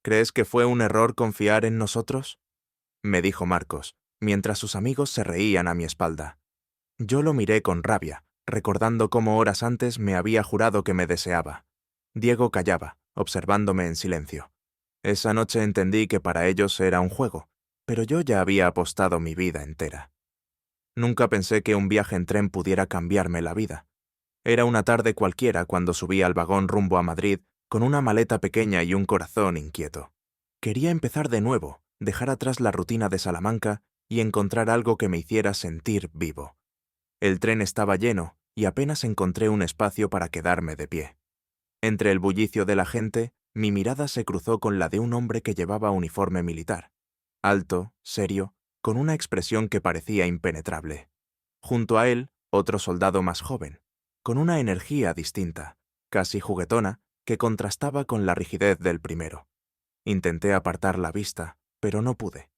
¿Crees que fue un error confiar en nosotros? Me dijo Marcos, mientras sus amigos se reían a mi espalda. Yo lo miré con rabia, recordando cómo horas antes me había jurado que me deseaba. Diego callaba, observándome en silencio. Esa noche entendí que para ellos era un juego, pero yo ya había apostado mi vida entera. Nunca pensé que un viaje en tren pudiera cambiarme la vida. Era una tarde cualquiera cuando subí al vagón rumbo a Madrid con una maleta pequeña y un corazón inquieto. Quería empezar de nuevo, dejar atrás la rutina de Salamanca y encontrar algo que me hiciera sentir vivo. El tren estaba lleno y apenas encontré un espacio para quedarme de pie. Entre el bullicio de la gente, mi mirada se cruzó con la de un hombre que llevaba uniforme militar, alto, serio, con una expresión que parecía impenetrable. Junto a él, otro soldado más joven, con una energía distinta, casi juguetona, que contrastaba con la rigidez del primero. Intenté apartar la vista, pero no pude.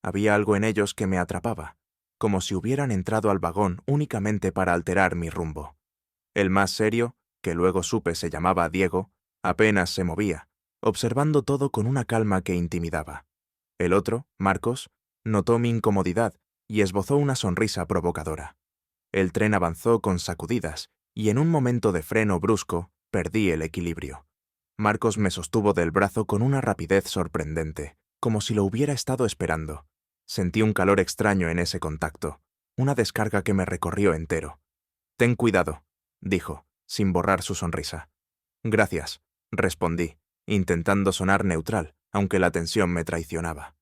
Había algo en ellos que me atrapaba, como si hubieran entrado al vagón únicamente para alterar mi rumbo. El más serio, que luego supe se llamaba Diego, apenas se movía, observando todo con una calma que intimidaba. El otro, Marcos, notó mi incomodidad y esbozó una sonrisa provocadora. El tren avanzó con sacudidas y en un momento de freno brusco perdí el equilibrio. Marcos me sostuvo del brazo con una rapidez sorprendente, como si lo hubiera estado esperando. Sentí un calor extraño en ese contacto, una descarga que me recorrió entero. «Ten cuidado», dijo, sin borrar su sonrisa. «Gracias», respondí, intentando sonar neutral, aunque la tensión me traicionaba.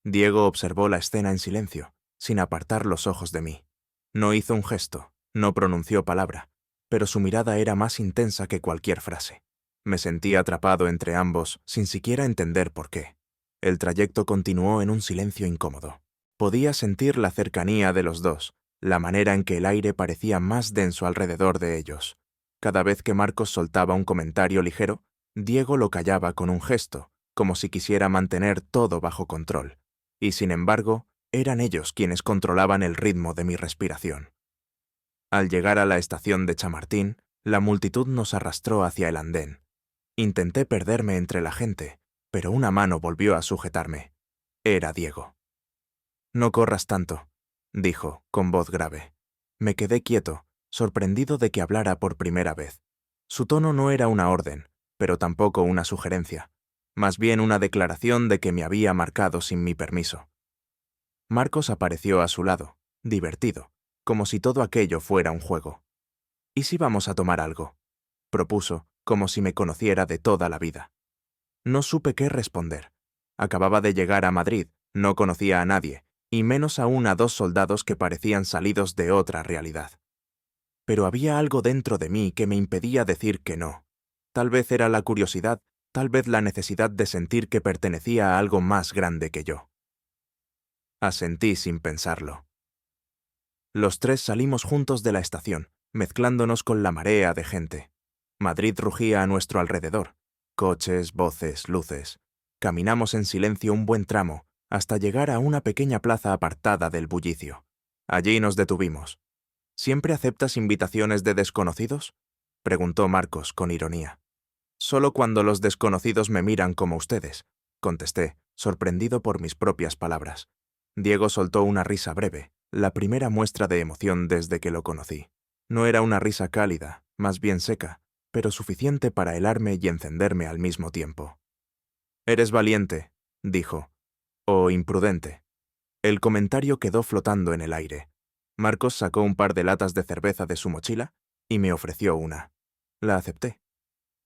Diego observó la escena en silencio, sin apartar los ojos de mí. No hizo un gesto, no pronunció palabra, pero su mirada era más intensa que cualquier frase. Me sentí atrapado entre ambos, sin siquiera entender por qué. El trayecto continuó en un silencio incómodo. Podía sentir la cercanía de los dos, la manera en que el aire parecía más denso alrededor de ellos. Cada vez que Marcos soltaba un comentario ligero, Diego lo callaba con un gesto, como si quisiera mantener todo bajo control. Y sin embargo, eran ellos quienes controlaban el ritmo de mi respiración. Al llegar a la estación de Chamartín, la multitud nos arrastró hacia el andén. Intenté perderme entre la gente, pero una mano volvió a sujetarme. Era Diego. «No corras tanto», dijo, con voz grave. Me quedé quieto, sorprendido de que hablara por primera vez. Su tono no era una orden, pero tampoco una sugerencia, más bien una declaración de que me había marcado sin mi permiso. Marcos apareció a su lado, divertido, como si todo aquello fuera un juego. «¿Y si vamos a tomar algo?», propuso, como si me conociera de toda la vida. No supe qué responder. Acababa de llegar a Madrid, no conocía a nadie, y menos aún a dos soldados que parecían salidos de otra realidad. Pero había algo dentro de mí que me impedía decir que no. Tal vez era la curiosidad, tal vez la necesidad de sentir que pertenecía a algo más grande que yo. Asentí sin pensarlo. Los tres salimos juntos de la estación, mezclándonos con la marea de gente. Madrid rugía a nuestro alrededor. Coches, voces, luces. Caminamos en silencio un buen tramo, hasta llegar a una pequeña plaza apartada del bullicio. Allí nos detuvimos. «¿Siempre aceptas invitaciones de desconocidos?», preguntó Marcos con ironía. «Solo cuando los desconocidos me miran como ustedes», contesté, sorprendido por mis propias palabras. Diego soltó una risa breve, la primera muestra de emoción desde que lo conocí. No era una risa cálida, más bien seca, pero suficiente para helarme y encenderme al mismo tiempo. «Eres valiente», dijo, «o imprudente». El comentario quedó flotando en el aire. Marcos sacó un par de latas de cerveza de su mochila y me ofreció una. La acepté.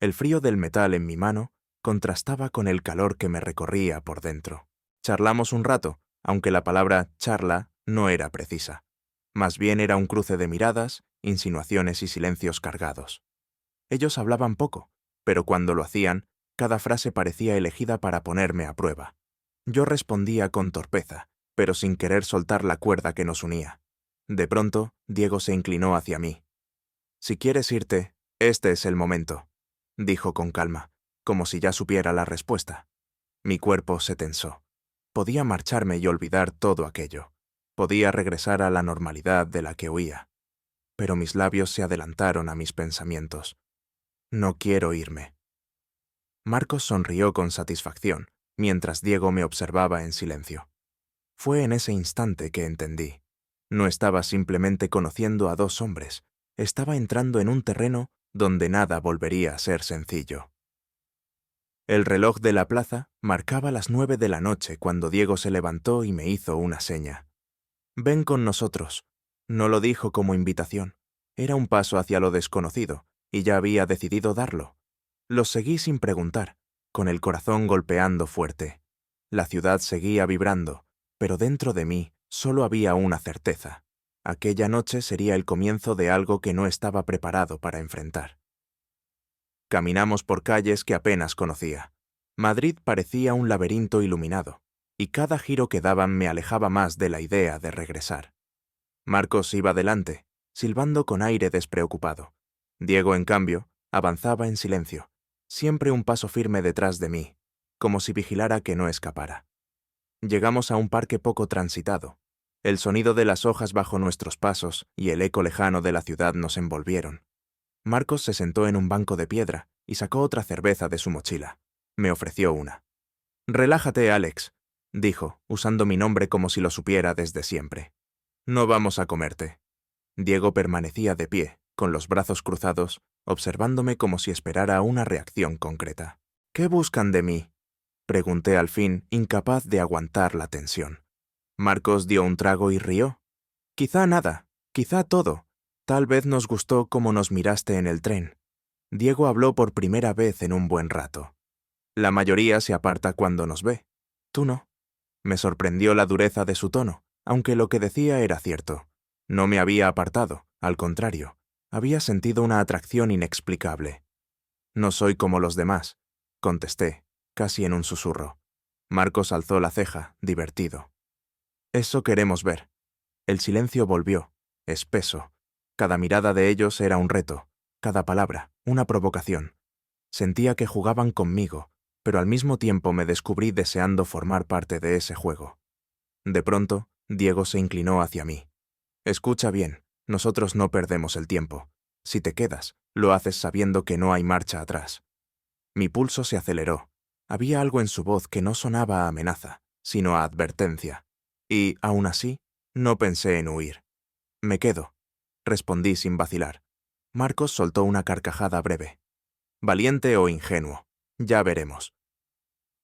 El frío del metal en mi mano contrastaba con el calor que me recorría por dentro. Charlamos un rato, aunque la palabra charla no era precisa. Más bien era un cruce de miradas, insinuaciones y silencios cargados. Ellos hablaban poco, pero cuando lo hacían, cada frase parecía elegida para ponerme a prueba. Yo respondía con torpeza, pero sin querer soltar la cuerda que nos unía. De pronto, Diego se inclinó hacia mí. «Si quieres irte, este es el momento», dijo con calma, como si ya supiera la respuesta. Mi cuerpo se tensó. Podía marcharme y olvidar todo aquello. Podía regresar a la normalidad de la que huía. Pero mis labios se adelantaron a mis pensamientos. «No quiero irme». Marcos sonrió con satisfacción, mientras Diego me observaba en silencio. Fue en ese instante que entendí. No estaba simplemente conociendo a dos hombres, estaba entrando en un terreno donde nada volvería a ser sencillo. El reloj de la plaza marcaba las 9 de la noche cuando Diego se levantó y me hizo una seña. «Ven con nosotros». No lo dijo como invitación. Era un paso hacia lo desconocido, y ya había decidido darlo. Los seguí sin preguntar, con el corazón golpeando fuerte. La ciudad seguía vibrando, pero dentro de mí solo había una certeza. Aquella noche sería el comienzo de algo que no estaba preparado para enfrentar. Caminamos por calles que apenas conocía. Madrid parecía un laberinto iluminado, y cada giro que daban me alejaba más de la idea de regresar. Marcos iba delante, silbando con aire despreocupado. Diego, en cambio, avanzaba en silencio, siempre un paso firme detrás de mí, como si vigilara que no escapara. Llegamos a un parque poco transitado. El sonido de las hojas bajo nuestros pasos y el eco lejano de la ciudad nos envolvieron. Marcos se sentó en un banco de piedra y sacó otra cerveza de su mochila. Me ofreció una. «Relájate, Alex», dijo, usando mi nombre como si lo supiera desde siempre. «No vamos a comerte». Diego permanecía de pie, con los brazos cruzados, observándome como si esperara una reacción concreta. «¿Qué buscan de mí?», pregunté al fin, incapaz de aguantar la tensión. Marcos dio un trago y rió. «Quizá nada, quizá todo. Tal vez nos gustó cómo nos miraste en el tren». Diego habló por primera vez en un buen rato. «La mayoría se aparta cuando nos ve. Tú no». Me sorprendió la dureza de su tono, aunque lo que decía era cierto. No me había apartado, al contrario, había sentido una atracción inexplicable. «No soy como los demás», contesté, casi en un susurro. Marcos alzó la ceja, divertido. «Eso queremos ver». El silencio volvió, espeso. Cada mirada de ellos era un reto, cada palabra, una provocación. Sentía que jugaban conmigo, pero al mismo tiempo me descubrí deseando formar parte de ese juego. De pronto, Diego se inclinó hacia mí. «Escucha bien, nosotros no perdemos el tiempo. Si te quedas, lo haces sabiendo que no hay marcha atrás». Mi pulso se aceleró. Había algo en su voz que no sonaba a amenaza, sino a advertencia. Y, aún así, no pensé en huir. «Me quedo», respondí sin vacilar. Marcos soltó una carcajada breve. «Valiente o ingenuo, ya veremos».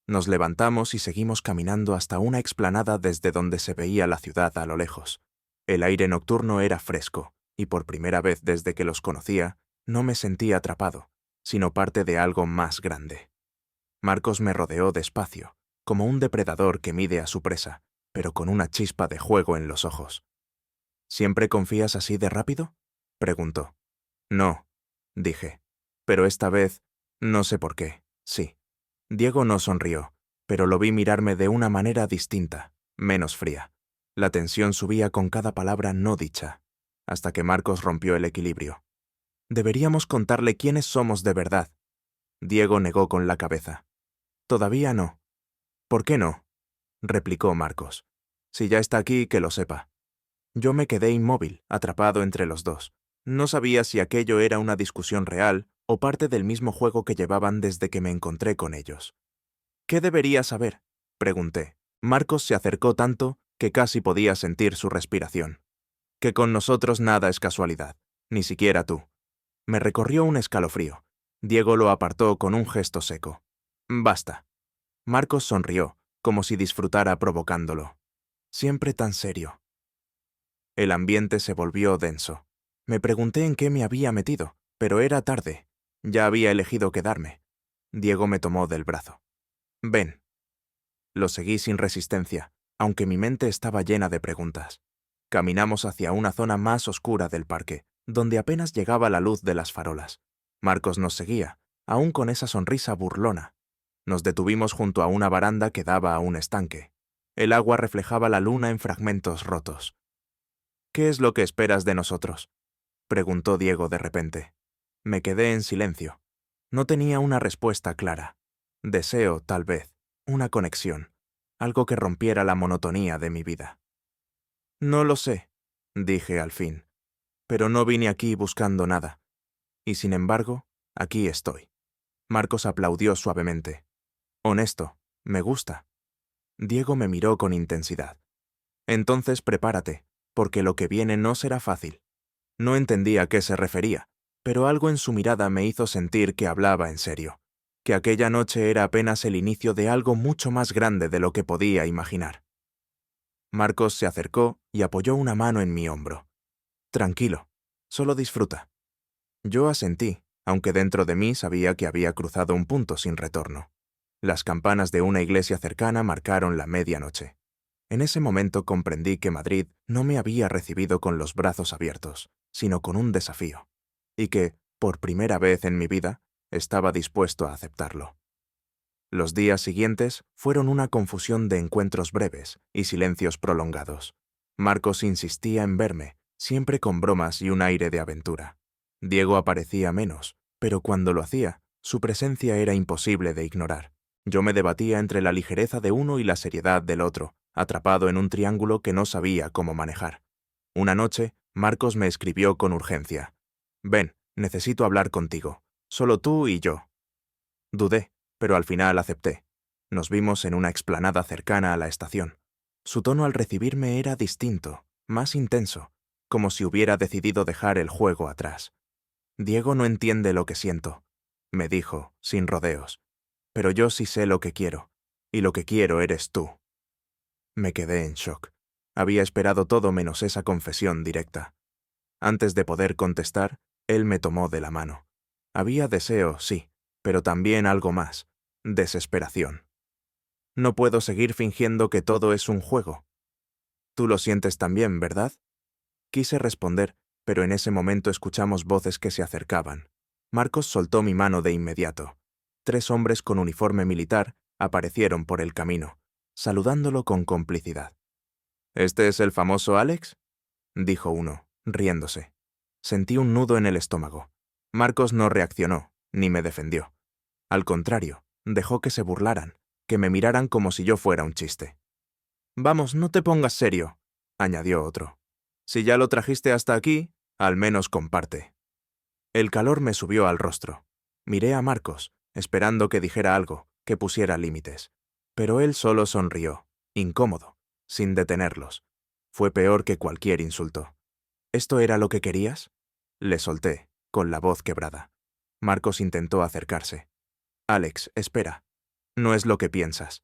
Nos levantamos y seguimos caminando hasta una explanada desde donde se veía la ciudad a lo lejos. El aire nocturno era fresco, y por primera vez desde que los conocía, no me sentí atrapado, sino parte de algo más grande. Marcos me rodeó despacio, como un depredador que mide a su presa, pero con una chispa de juego en los ojos. «¿Siempre confías así de rápido?», preguntó. «No», dije, «pero esta vez, no sé por qué, sí». Diego no sonrió, pero lo vi mirarme de una manera distinta, menos fría. La tensión subía con cada palabra no dicha, hasta que Marcos rompió el equilibrio. «Deberíamos contarle quiénes somos de verdad». Diego negó con la cabeza. «Todavía no». «¿Por qué no?», replicó Marcos. «Si ya está aquí, que lo sepa». Yo me quedé inmóvil, atrapado entre los dos. No sabía si aquello era una discusión real o parte del mismo juego que llevaban desde que me encontré con ellos. «¿Qué debería saber?», pregunté. Marcos se acercó tanto que casi podía sentir su respiración. «Que con nosotros nada es casualidad, ni siquiera tú». Me recorrió un escalofrío. Diego lo apartó con un gesto seco. «Basta». Marcos sonrió, como si disfrutara provocándolo. Siempre tan serio. El ambiente se volvió denso. Me pregunté en qué me había metido, pero era tarde. Ya había elegido quedarme. Diego me tomó del brazo. «Ven». Lo seguí sin resistencia, aunque mi mente estaba llena de preguntas. Caminamos hacia una zona más oscura del parque, donde apenas llegaba la luz de las farolas. Marcos nos seguía, aún con esa sonrisa burlona. Nos detuvimos junto a una baranda que daba a un estanque. El agua reflejaba la luna en fragmentos rotos. «¿Qué es lo que esperas de nosotros?», preguntó Diego de repente. Me quedé en silencio. No tenía una respuesta clara. Deseo, tal vez, una conexión, algo que rompiera la monotonía de mi vida. «No lo sé», dije al fin, «pero no vine aquí buscando nada. Y sin embargo, aquí estoy». Marcos aplaudió suavemente. Honesto, me gusta. Diego me miró con intensidad. Entonces prepárate, porque lo que viene no será fácil. No entendía a qué se refería, pero algo en su mirada me hizo sentir que hablaba en serio, que aquella noche era apenas el inicio de algo mucho más grande de lo que podía imaginar. Marcos se acercó y apoyó una mano en mi hombro. Tranquilo, solo disfruta. Yo asentí, aunque dentro de mí sabía que había cruzado un punto sin retorno. Las campanas de una iglesia cercana marcaron la medianoche. En ese momento comprendí que Madrid no me había recibido con los brazos abiertos, sino con un desafío, y que, por primera vez en mi vida, estaba dispuesto a aceptarlo. Los días siguientes fueron una confusión de encuentros breves y silencios prolongados. Marcos insistía en verme, siempre con bromas y un aire de aventura. Diego aparecía menos, pero cuando lo hacía, su presencia era imposible de ignorar. Yo me debatía entre la ligereza de uno y la seriedad del otro, atrapado en un triángulo que no sabía cómo manejar. Una noche, Marcos me escribió con urgencia. «Ven, necesito hablar contigo. Solo tú y yo». Dudé, pero al final acepté. Nos vimos en una explanada cercana a la estación. Su tono al recibirme era distinto, más intenso, como si hubiera decidido dejar el juego atrás. «Diego no entiende lo que siento», me dijo, sin rodeos. «Pero yo sí sé lo que quiero, y lo que quiero eres tú». Me quedé en shock. Había esperado todo menos esa confesión directa. Antes de poder contestar, él me tomó de la mano. Había deseo, sí, pero también algo más: desesperación. No puedo seguir fingiendo que todo es un juego. Tú lo sientes también, ¿verdad? Quise responder, pero en ese momento escuchamos voces que se acercaban. Marcos soltó mi mano de inmediato. 3 hombres con uniforme militar aparecieron por el camino, saludándolo con complicidad. «¿Este es el famoso Alex?», dijo uno, riéndose. Sentí un nudo en el estómago. Marcos no reaccionó, ni me defendió. Al contrario, dejó que se burlaran, que me miraran como si yo fuera un chiste. «Vamos, no te pongas serio», añadió otro. «Si ya lo trajiste hasta aquí, al menos comparte». El calor me subió al rostro. Miré a Marcos, esperando que dijera algo, que pusiera límites. Pero él solo sonrió, incómodo, sin detenerlos. Fue peor que cualquier insulto. «¿Esto era lo que querías?», le solté, con la voz quebrada. Marcos intentó acercarse. «Alex, espera. No es lo que piensas».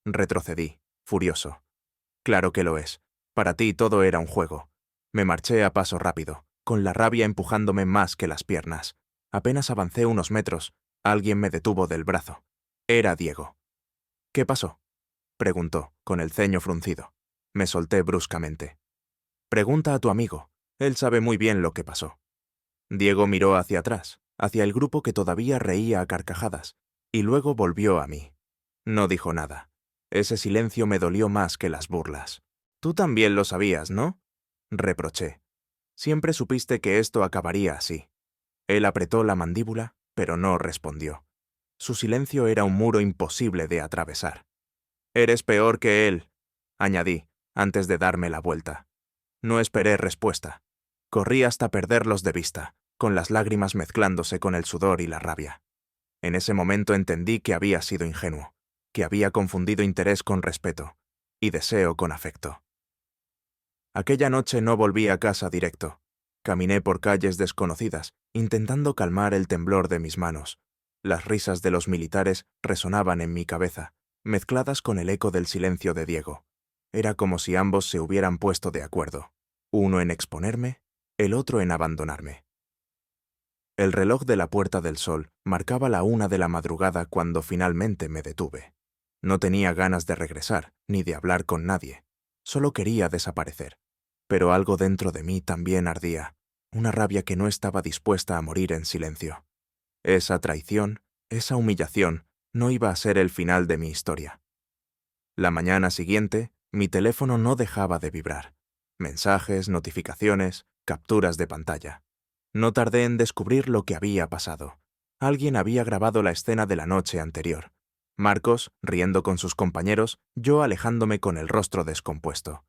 Retrocedí, furioso. «Claro que lo es. Para ti todo era un juego». Me marché a paso rápido, con la rabia empujándome más que las piernas. Apenas avancé unos metros, alguien me detuvo del brazo. Era Diego. «¿Qué pasó?», preguntó, con el ceño fruncido. Me solté bruscamente. «Pregunta a tu amigo. Él sabe muy bien lo que pasó». Diego miró hacia atrás, hacia el grupo que todavía reía a carcajadas, y luego volvió a mí. No dijo nada. Ese silencio me dolió más que las burlas. «Tú también lo sabías, ¿no?», reproché. «Siempre supiste que esto acabaría así». Él apretó la mandíbula, pero no respondió. Su silencio era un muro imposible de atravesar. «Eres peor que él», añadí, antes de darme la vuelta. No esperé respuesta. Corrí hasta perderlos de vista, con las lágrimas mezclándose con el sudor y la rabia. En ese momento entendí que había sido ingenuo, que había confundido interés con respeto y deseo con afecto. Aquella noche no volví a casa directo. Caminé por calles desconocidas, intentando calmar el temblor de mis manos. Las risas de los militares resonaban en mi cabeza, mezcladas con el eco del silencio de Diego. Era como si ambos se hubieran puesto de acuerdo, uno en exponerme, el otro en abandonarme. El reloj de la Puerta del Sol marcaba la 1 de la madrugada cuando finalmente me detuve. No tenía ganas de regresar, ni de hablar con nadie. Solo quería desaparecer. Pero algo dentro de mí también ardía, una rabia que no estaba dispuesta a morir en silencio. Esa traición, esa humillación, no iba a ser el final de mi historia. La mañana siguiente, mi teléfono no dejaba de vibrar. Mensajes, notificaciones, capturas de pantalla. No tardé en descubrir lo que había pasado. Alguien había grabado la escena de la noche anterior. Marcos, riendo con sus compañeros, yo alejándome con el rostro descompuesto.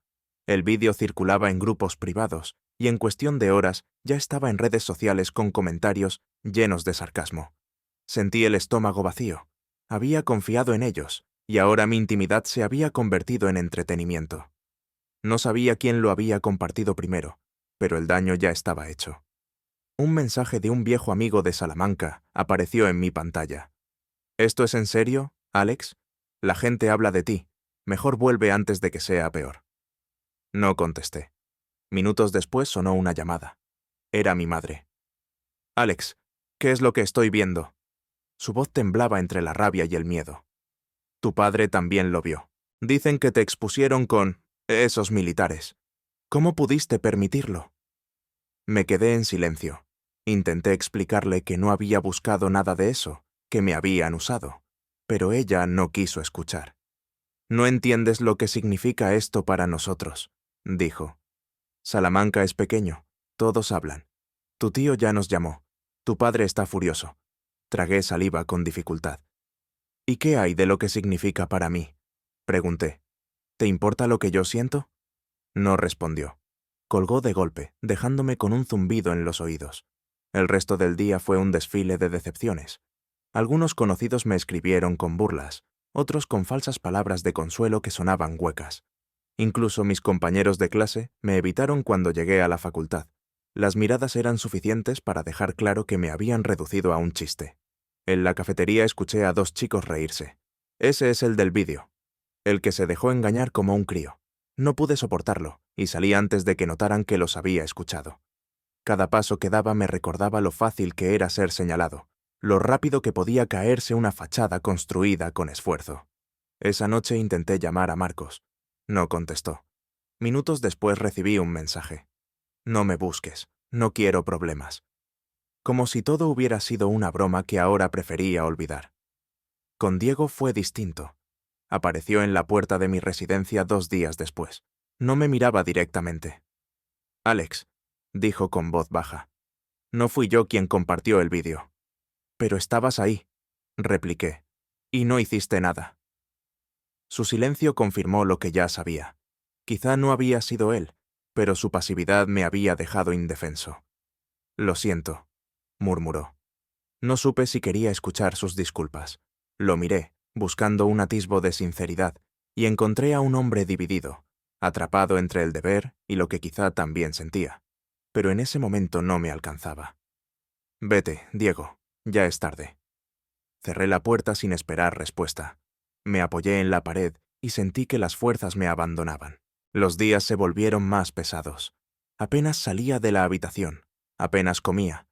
El vídeo circulaba en grupos privados y en cuestión de horas ya estaba en redes sociales con comentarios llenos de sarcasmo. Sentí el estómago vacío. Había confiado en ellos, y ahora mi intimidad se había convertido en entretenimiento. No sabía quién lo había compartido primero, pero el daño ya estaba hecho. Un mensaje de un viejo amigo de Salamanca apareció en mi pantalla. ¿Esto es en serio, Alex? La gente habla de ti. Mejor vuelve antes de que sea peor. No contesté. Minutos después sonó una llamada. Era mi madre. Alex, ¿qué es lo que estoy viendo? Su voz temblaba entre la rabia y el miedo. Tu padre también lo vio. Dicen que te expusieron con esos militares. ¿Cómo pudiste permitirlo? Me quedé en silencio. Intenté explicarle que no había buscado nada de eso, que me habían usado, pero ella no quiso escuchar. No entiendes lo que significa esto para nosotros, dijo. Salamanca es pequeño, todos hablan. Tu tío ya nos llamó. Tu padre está furioso. Tragué saliva con dificultad. ¿Y qué hay de lo que significa para mí? Pregunté. ¿Te importa lo que yo siento? No respondió. Colgó de golpe, dejándome con un zumbido en los oídos. El resto del día fue un desfile de decepciones. Algunos conocidos me escribieron con burlas, otros con falsas palabras de consuelo que sonaban huecas. Incluso mis compañeros de clase me evitaron cuando llegué a la facultad. Las miradas eran suficientes para dejar claro que me habían reducido a un chiste. En la cafetería escuché a 2 chicos reírse. Ese es el del vídeo. El que se dejó engañar como un crío. No pude soportarlo, y salí antes de que notaran que los había escuchado. Cada paso que daba me recordaba lo fácil que era ser señalado, lo rápido que podía caerse una fachada construida con esfuerzo. Esa noche intenté llamar a Marcos. No contestó. Minutos después recibí un mensaje. No me busques, no quiero problemas. Como si todo hubiera sido una broma que ahora prefería olvidar. Con Diego fue distinto. Apareció en la puerta de mi residencia 2 días después. No me miraba directamente. Alex, dijo con voz baja. No fui yo quien compartió el vídeo. Pero estabas ahí, repliqué, y no hiciste nada. Su silencio confirmó lo que ya sabía. Quizá no había sido él, pero su pasividad me había dejado indefenso. Lo siento, murmuró. No supe si quería escuchar sus disculpas. Lo miré, buscando un atisbo de sinceridad, y encontré a un hombre dividido, atrapado entre el deber y lo que quizá también sentía. Pero en ese momento no me alcanzaba. Vete, Diego, ya es tarde. Cerré la puerta sin esperar respuesta. Me apoyé en la pared y sentí que las fuerzas me abandonaban. Los días se volvieron más pesados. Apenas salía de la habitación, apenas comía.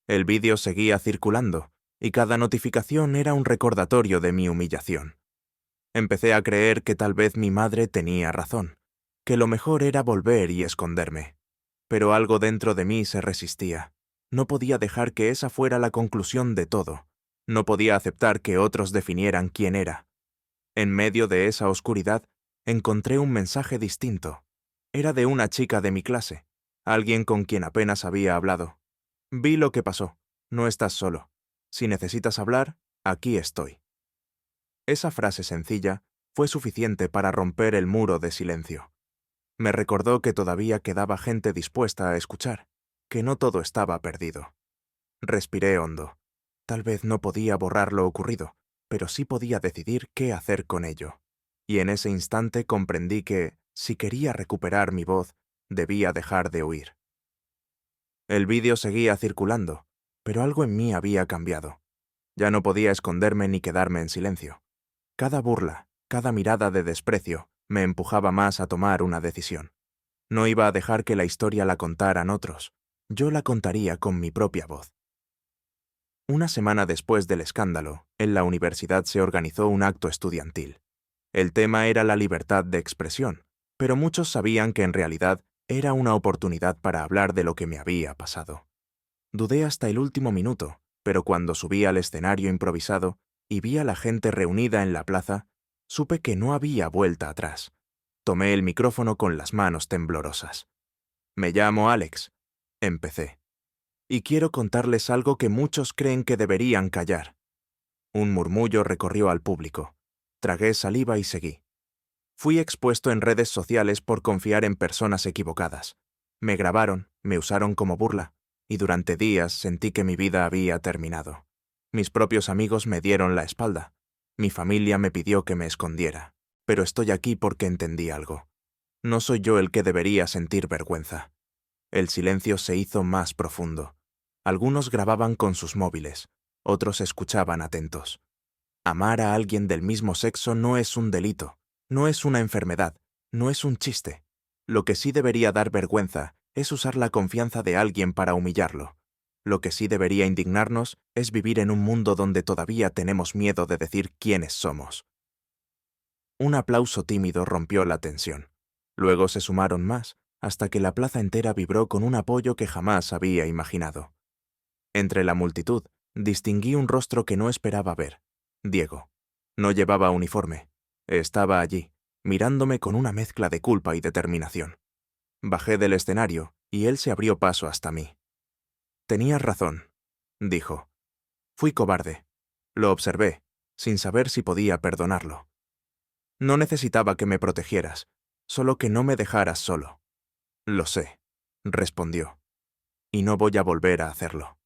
El vídeo seguía circulando, y cada notificación era un recordatorio de mi humillación. Empecé a creer que tal vez mi madre tenía razón, que lo mejor era volver y esconderme. Pero algo dentro de mí se resistía. No podía dejar que esa fuera la conclusión de todo. No podía aceptar que otros definieran quién era. En medio de esa oscuridad, encontré un mensaje distinto. Era de una chica de mi clase, alguien con quien apenas había hablado. Vi lo que pasó. No estás solo. Si necesitas hablar, aquí estoy. Esa frase sencilla fue suficiente para romper el muro de silencio. Me recordó que todavía quedaba gente dispuesta a escuchar, que no todo estaba perdido. Respiré hondo. Tal vez no podía borrar lo ocurrido, pero sí podía decidir qué hacer con ello. Y en ese instante comprendí que, si quería recuperar mi voz, debía dejar de huir. El vídeo seguía circulando, pero algo en mí había cambiado. Ya no podía esconderme ni quedarme en silencio. Cada burla, cada mirada de desprecio, me empujaba más a tomar una decisión. No iba a dejar que la historia la contaran otros. Yo la contaría con mi propia voz. Una semana después del escándalo, en la universidad se organizó un acto estudiantil. El tema era la libertad de expresión, pero muchos sabían que en realidad era una oportunidad para hablar de lo que me había pasado. Dudé hasta el último minuto, pero cuando subí al escenario improvisado y vi a la gente reunida en la plaza, supe que no había vuelta atrás. Tomé el micrófono con las manos temblorosas. Me llamo Alex, empecé. Y quiero contarles algo que muchos creen que deberían callar. Un murmullo recorrió al público. Tragué saliva y seguí. Fui expuesto en redes sociales por confiar en personas equivocadas. Me grabaron, me usaron como burla, y durante días sentí que mi vida había terminado. Mis propios amigos me dieron la espalda. Mi familia me pidió que me escondiera. Pero estoy aquí porque entendí algo. No soy yo el que debería sentir vergüenza. El silencio se hizo más profundo. Algunos grababan con sus móviles, otros escuchaban atentos. Amar a alguien del mismo sexo no es un delito, no es una enfermedad, no es un chiste. Lo que sí debería dar vergüenza es usar la confianza de alguien para humillarlo. Lo que sí debería indignarnos es vivir en un mundo donde todavía tenemos miedo de decir quiénes somos. Un aplauso tímido rompió la tensión. Luego se sumaron más, hasta que la plaza entera vibró con un apoyo que jamás había imaginado. Entre la multitud, distinguí un rostro que no esperaba ver. Diego. No llevaba uniforme. Estaba allí, mirándome con una mezcla de culpa y determinación. Bajé del escenario, y él se abrió paso hasta mí. «Tenías razón», dijo. «Fui cobarde». Lo observé, sin saber si podía perdonarlo. «No necesitaba que me protegieras, solo que no me dejaras solo». «Lo sé», respondió. «Y no voy a volver a hacerlo».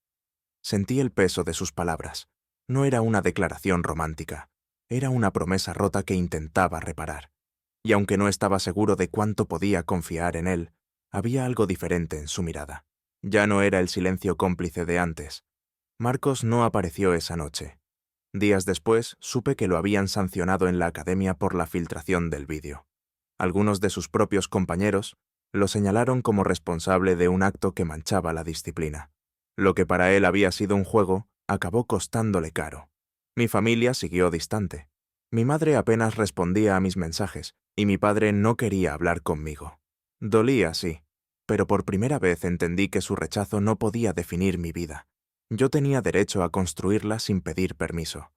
Sentí el peso de sus palabras. No era una declaración romántica, era una promesa rota que intentaba reparar. Y aunque no estaba seguro de cuánto podía confiar en él, había algo diferente en su mirada. Ya no era el silencio cómplice de antes. Marcos no apareció esa noche. Días después, supe que lo habían sancionado en la academia por la filtración del vídeo. Algunos de sus propios compañeros lo señalaron como responsable de un acto que manchaba la disciplina. Lo que para él había sido un juego acabó costándole caro. Mi familia siguió distante. Mi madre apenas respondía a mis mensajes y mi padre no quería hablar conmigo. Dolía, sí, pero por primera vez entendí que su rechazo no podía definir mi vida. Yo tenía derecho a construirla sin pedir permiso.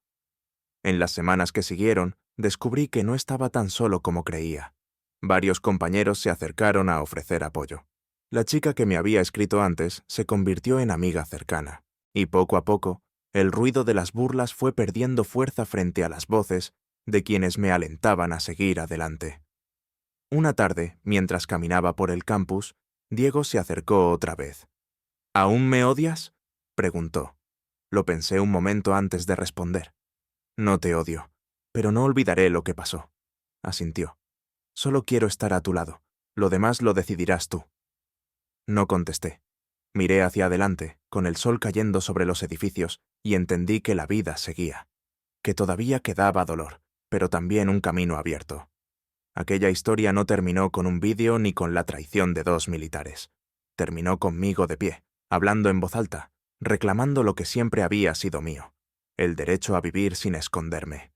En las semanas que siguieron, descubrí que no estaba tan solo como creía. Varios compañeros se acercaron a ofrecer apoyo. La chica que me había escrito antes se convirtió en amiga cercana, y poco a poco, el ruido de las burlas fue perdiendo fuerza frente a las voces de quienes me alentaban a seguir adelante. Una tarde, mientras caminaba por el campus, Diego se acercó otra vez. «¿Aún me odias?», preguntó. Lo pensé un momento antes de responder. «No te odio, pero no olvidaré lo que pasó», asintió. «Solo quiero estar a tu lado. Lo demás lo decidirás tú». No contesté. Miré hacia adelante, con el sol cayendo sobre los edificios, y entendí que la vida seguía. Que todavía quedaba dolor, pero también un camino abierto. Aquella historia no terminó con un vídeo ni con la traición de 2 militares. Terminó conmigo de pie, hablando en voz alta, reclamando lo que siempre había sido mío: el derecho a vivir sin esconderme.